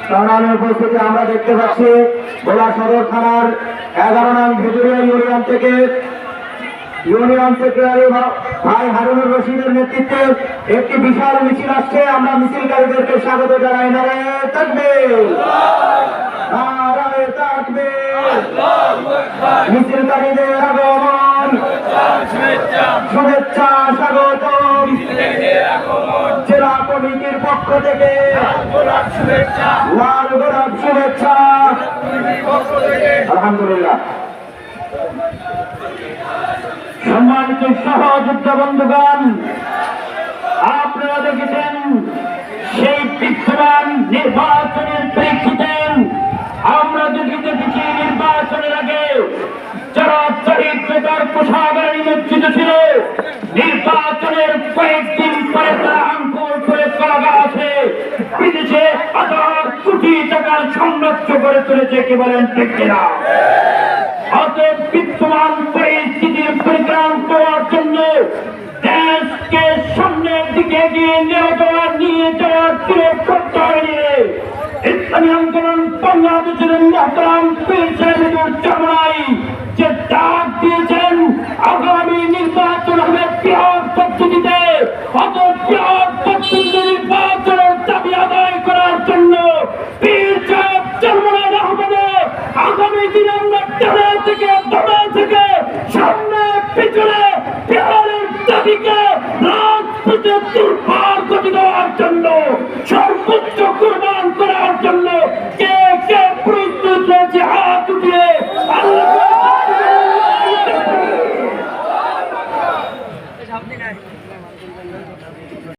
সংগ্রামের উপস্থিতি আমরা দেখতে পাচ্ছি ভোলা সদর থানার 11 নং ভেদুরিয়া ইউনিয়ন সেক্রেটারি ভাই হারুনুর রশিদের নেতৃত্বে একটি বিশাল মিছিল আসছে। আমরা মিছিলকারীদেরকে স্বাগত জানাই। নারায়ে তাকবীর, নারায়ে তাকবীর। মিছিলকারীদের আগমন, শুভেচ্ছা, স্বাগতম। জেলা কমিটির পক্ষ থেকে লাল গোলাপ শুভেচ্ছা। আলহামদুলিল্লাহ। সম্মানিত সহযোদ্ধা বন্ধুগণ, আপনারা দেখেছেন সেই বিদ্যমান নির্বাচনের প্রেক্ষিতে আমরা যদি দেখেছি নির্বাচনের আগে যারা চরিত্রতার পোশাকে নিমজ্জিত ছিল, নির্বাচনের কয়েকদিন পরে তারা আঙ্কুর করে কলা আছে বিদেশে 1000 কোটি টাকার সাম্রাজ্য করে তুলেছে। কি বলেন ঠিক কিনা? অতএব বিদ্যমান পরিস্থিতির পরিত্রাণ করার জন্য দেশকে সামনের দিকে এগিয়ে নিয়ে যাওয়ার প্রত্যয় নিয়ে ইসলামী আন্দোলন বাংলাদেশের মহতারাম পীর সাহেবের চরমাই যে ডাক দিয়েছেন আগামী নির্বাচন হবে বৃহৎ পদ্ধতিতে, অত বৃহৎ পদ্ধতিতে নির্বাচনের দাবি আদায় করার জন্য পীর সাহেব চরমাইয়ের আহ্বানে আগামী দিনে আমরা থেকে